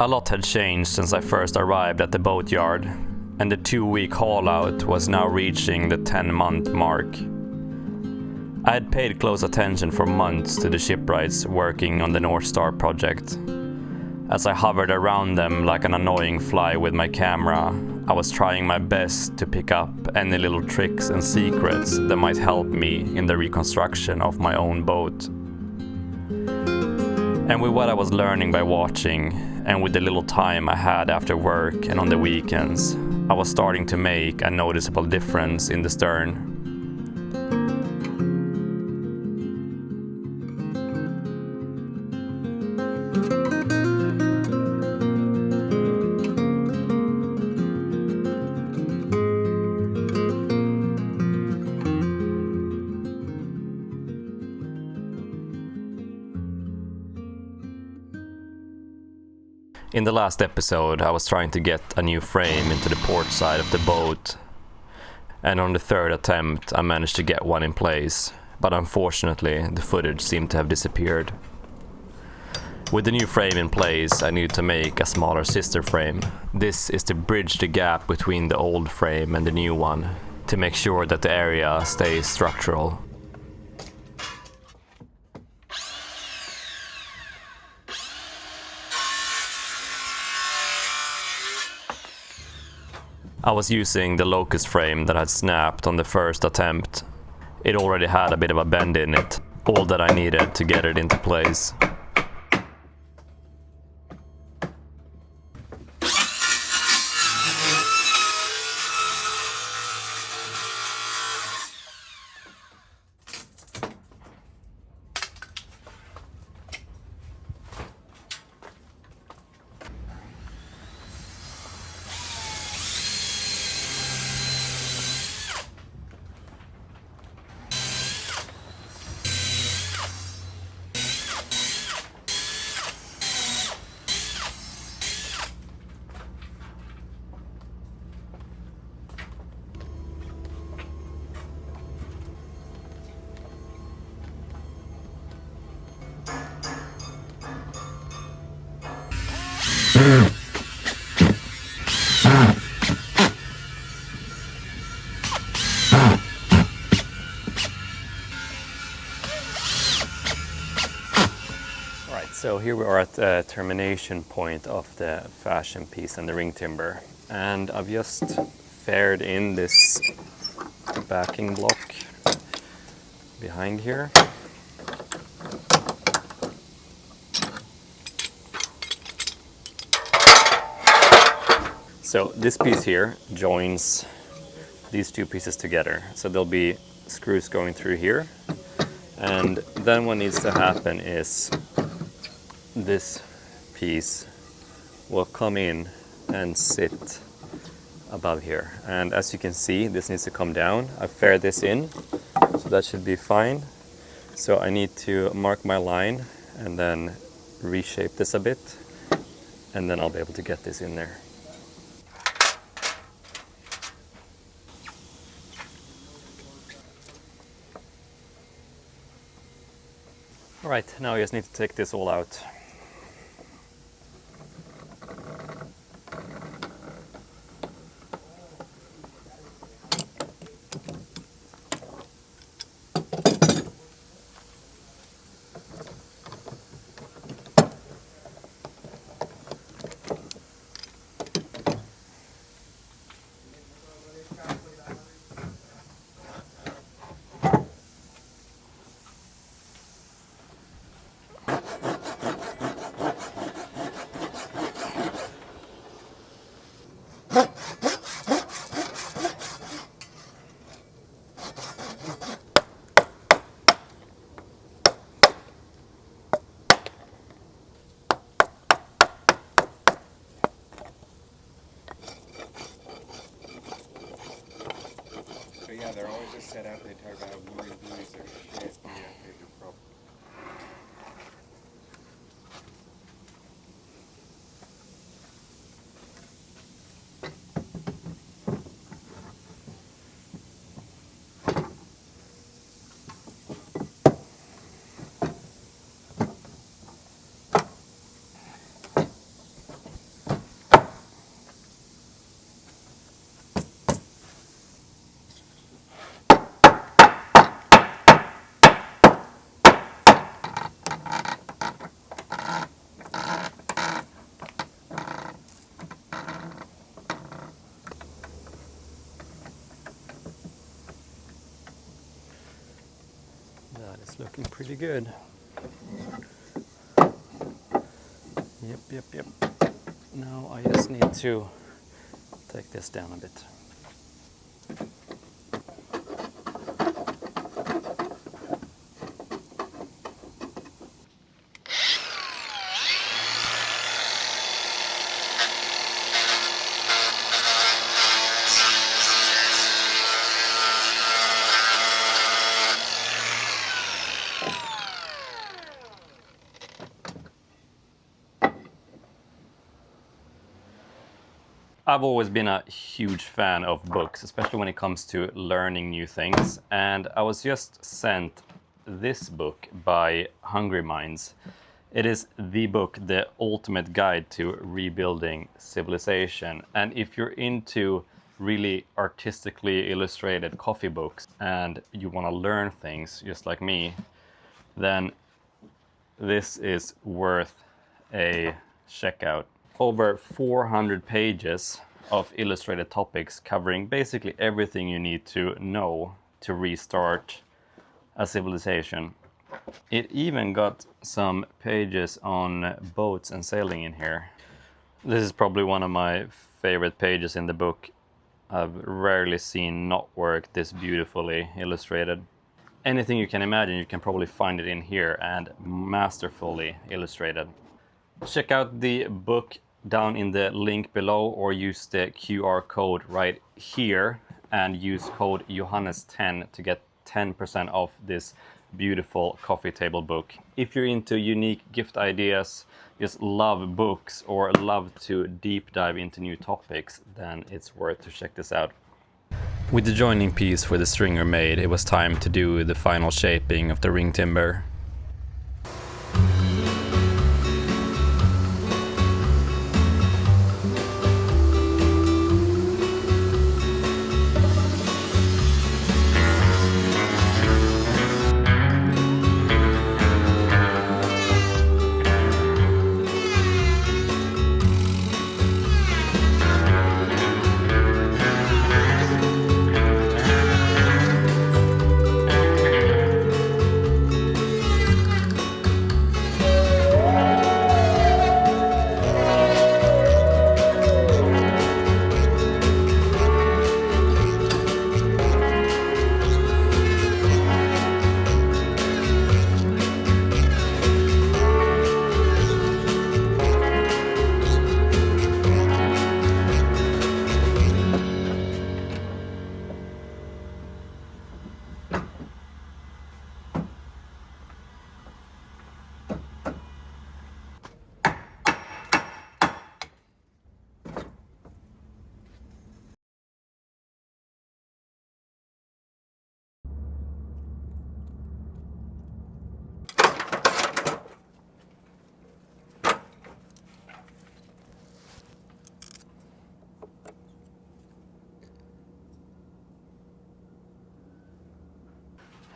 A lot had changed since I first arrived at the boatyard, and the 2-week haul out was now reaching the 10-month mark. I had paid close attention for months to the shipwrights working on the North Star project. As I hovered around them like an annoying fly with my camera, I was trying my best to pick up any little tricks and secrets that might help me in the reconstruction of my own boat. And with what I was learning by watching, and with the little time I had after work and on the weekends, I was starting to make a noticeable difference in the stern. In the last episode, I was trying to get a new frame into the port side of the boat, and on the third attempt I managed to get one in place, but unfortunately the footage seemed to have disappeared. With the new frame in place, I needed to make a smaller sister frame. This is to bridge the gap between the old frame and the new one, to make sure that the area stays structural. I was using the locust frame that had snapped on the first attempt. It already had a bit of a bend in it, all that I needed to get it into place. So here we are at the termination point of the fashion piece and the ring timber, and I've just faired in this backing block behind here. So this piece here joins these two pieces together, so there'll be screws going through here, and then what needs to happen is this piece will come in and sit above here, and as you can see, this needs to come down. I've faired this in, so that should be fine. So I need to mark my line and then reshape this a bit, and then I'll be able to get this in there. Alright, now I just need to take this all out. Yeah, they're always just set up. They talk about buoys or shit. Yeah, they do problem. looking pretty good. Yep. Now I just need to take this down a bit. I've always been a huge fan of books, especially when it comes to learning new things. And I was just sent this book by Hungry Minds. It is the book, The Ultimate Guide to Rebuilding Civilization. And if you're into really artistically illustrated coffee books and you want to learn things just like me, then this is worth a checkout. Over 400 pages of illustrated topics covering basically everything you need to know to restart a civilization. It even got some pages on boats and sailing in here. This is probably one of my favorite pages in the book. I've rarely seen knotwork this beautifully illustrated. Anything you can imagine, you can probably find it in here, and masterfully illustrated. Check out the book down in the link below, or use the QR code right here and use code Johannes10 to get 10% off this beautiful coffee table book. If you're into unique gift ideas, just love books, or love to deep dive into new topics, then it's worth to check this out. With the joining piece for the stringer made, it was time to do the final shaping of the ring timber.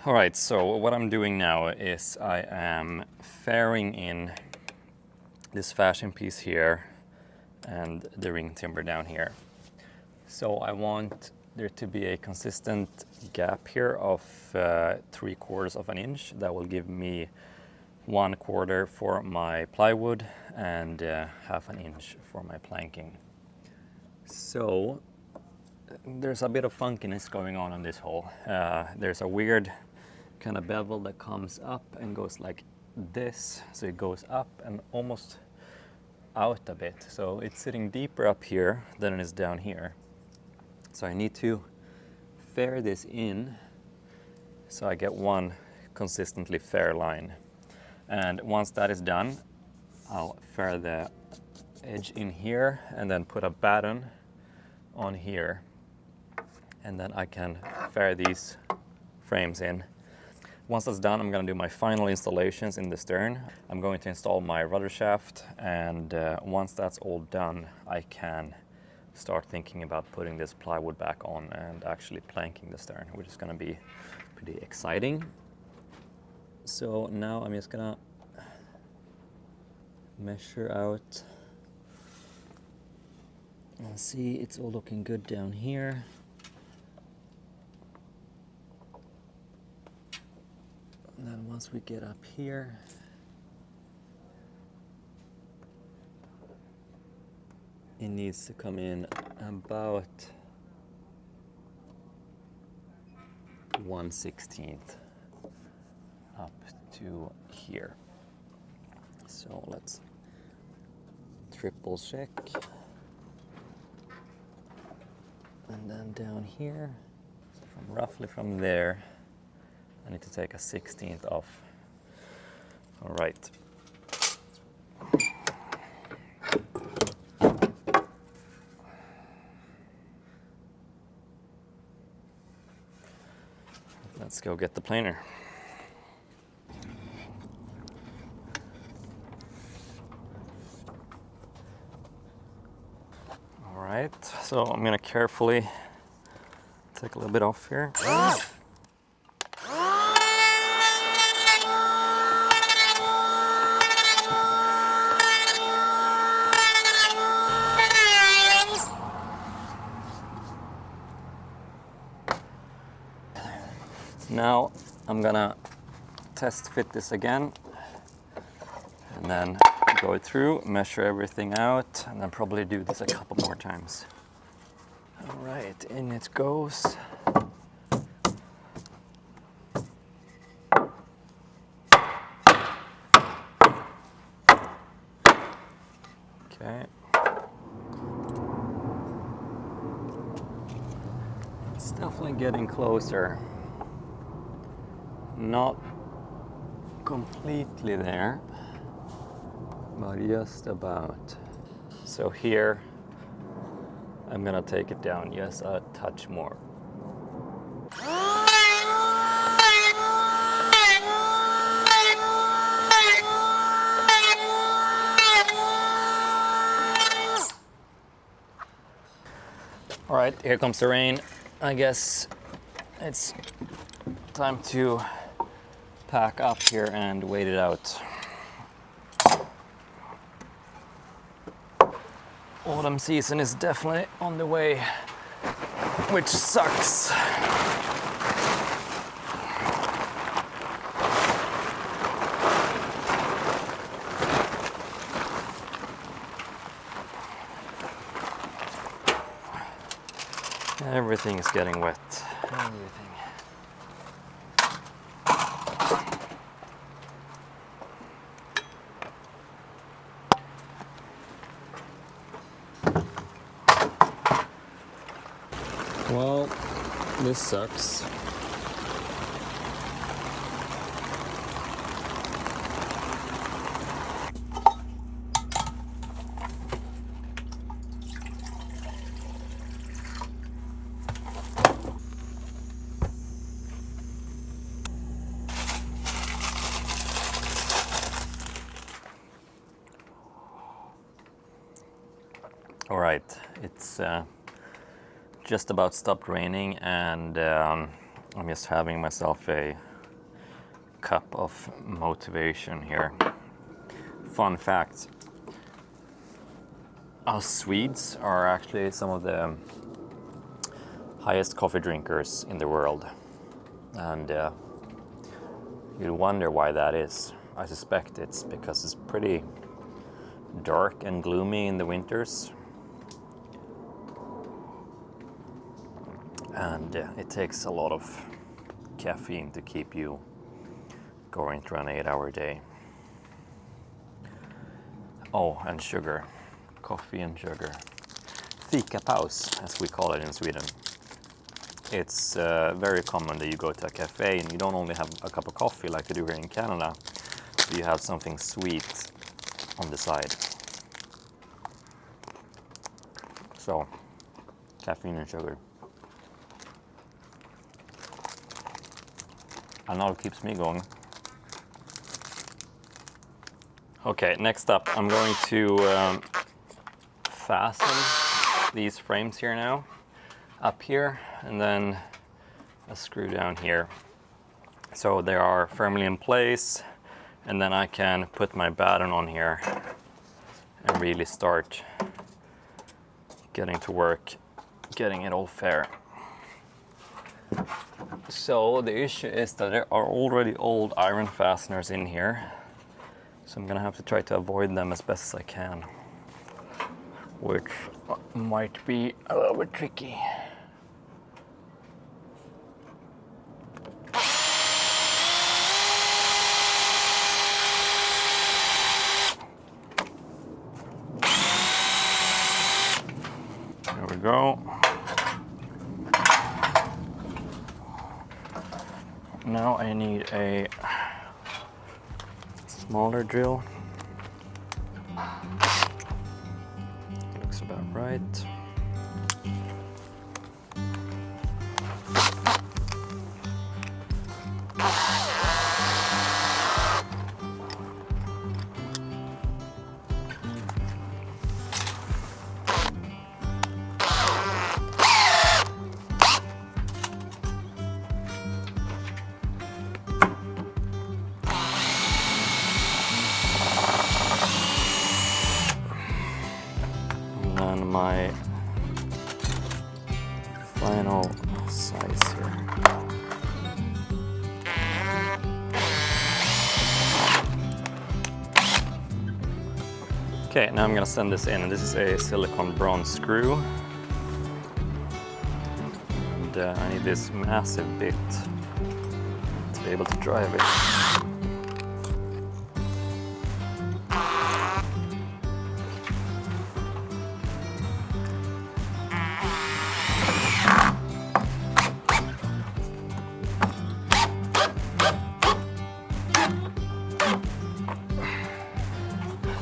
Alright, so what I'm doing now is I am fairing in this fashion piece here and the ring timber down here. So I want there to be a consistent gap here of 3/4 of an inch. That will give me 1/4 for my plywood and 1/2 an inch for my planking. So there's a bit of funkiness going on this hole. There's a weird kind of bevel that comes up and goes like this. So it goes up and almost out a bit. So it's sitting deeper up here than it is down here. So I need to fair this in so I get one consistently fair line. And once that is done, I'll fair the edge in here and then put a batten on here. And then I can fair these frames in. Once that's done, I'm going to do my final installations in the stern. I'm going to install my rudder shaft, and once that's all done, I can start thinking about putting this plywood back on and actually planking the stern, which is going to be pretty exciting. So now I'm just going to measure out and see it's all looking good down here. And then once we get up here, it needs to come in about 1/16 up to here. So let's triple check. And then down here, so roughly from there, I need to take a 16th off. All right. Let's go get the planer. All right, so I'm gonna carefully take a little bit off here. Now I'm gonna test fit this again and then go through, measure everything out, and then probably do this a couple more times. All right, in it goes. Okay. It's definitely getting closer. Not completely there, but just about. So here, I'm gonna take it down just a touch more. All right, here comes the rain. I guess it's time to pack up here and wait it out. Autumn season is definitely on the way, which sucks. Everything is getting wet. Everything. Well, this sucks. All right, it's just about stopped raining, and I'm just having myself a cup of motivation here. Fun fact, us Swedes are actually some of the highest coffee drinkers in the world, and you'll wonder why that is. I suspect it's because it's pretty dark and gloomy in the winters, and it takes a lot of caffeine to keep you going through an 8-hour day. Oh, and sugar. Coffee and sugar. Fika paus, as we call it in Sweden. It's very common that you go to a cafe and you don't only have a cup of coffee like they do here in Canada, but you have something sweet on the side. So, caffeine and sugar. And now it keeps me going. Okay, next up, I'm going to fasten these frames here now, up here, and then a screw down here. So they are firmly in place, and then I can put my batten on here and really start getting to work, getting it all fair. So the issue is that there are already old iron fasteners in here. So I'm gonna have to try to avoid them as best as I can, which might be a little bit tricky. There we go. Now I need a smaller drill. Looks about right. And my final size here. Okay, now I'm gonna send this in. This is a silicone bronze screw. And I need this massive bit to be able to drive it.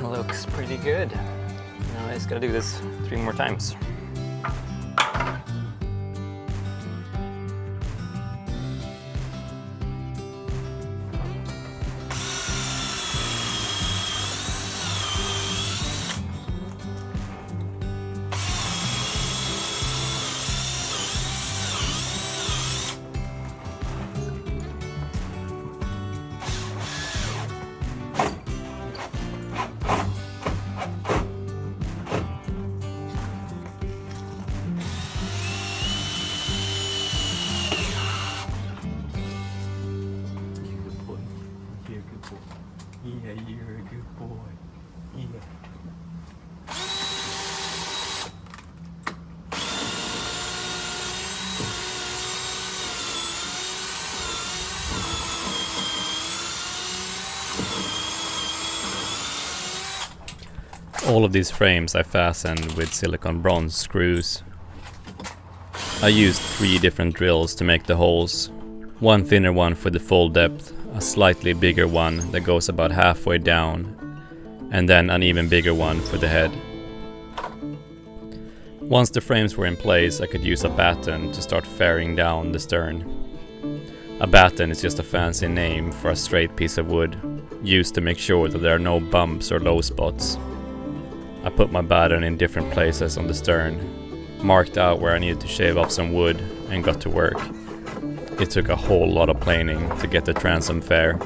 Looks pretty good. Now I just gotta do this 3 more times. Yeah, you're a good boy. Yeah. All of these frames I fastened with silicone bronze screws. I used 3 different drills to make the holes. One thinner one for the full depth, a slightly bigger one that goes about halfway down, and then an even bigger one for the head. Once the frames were in place, I could use a batten to start fairing down the stern. A batten is just a fancy name for a straight piece of wood, used to make sure that there are no bumps or low spots. I put my batten in different places on the stern, marked out where I needed to shave off some wood, and got to work. It took a whole lot of planing to get the transom fair.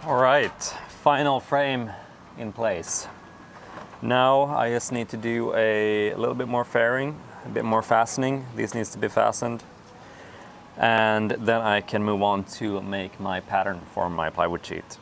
All right, final frame in place. Now I just need to do a little bit more fairing, a bit more fastening. This needs to be fastened. And then I can move on to make my pattern for my plywood sheet.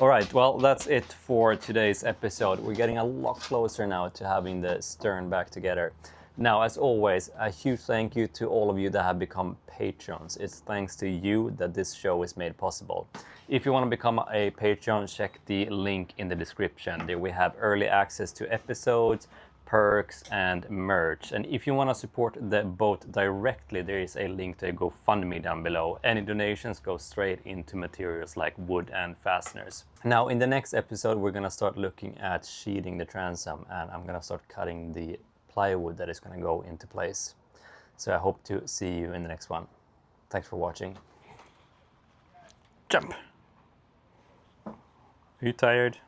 All right, well, that's it for today's episode. We're getting a lot closer now to having the stern back together. Now, as always, a huge thank you to all of you that have become patrons. It's thanks to you that this show is made possible. If you want to become a patron, check the link in the description. There we have early access to episodes, perks, and merch. And if you want to support the boat directly, there is a link to a GoFundMe down below. Any donations go straight into materials like wood and fasteners. Now, in the next episode, we're going to start looking at sheeting the transom, and I'm going to start cutting the plywood that is going to go into place. So I hope to see you in the next one. Thanks for watching. Jump! Are you tired?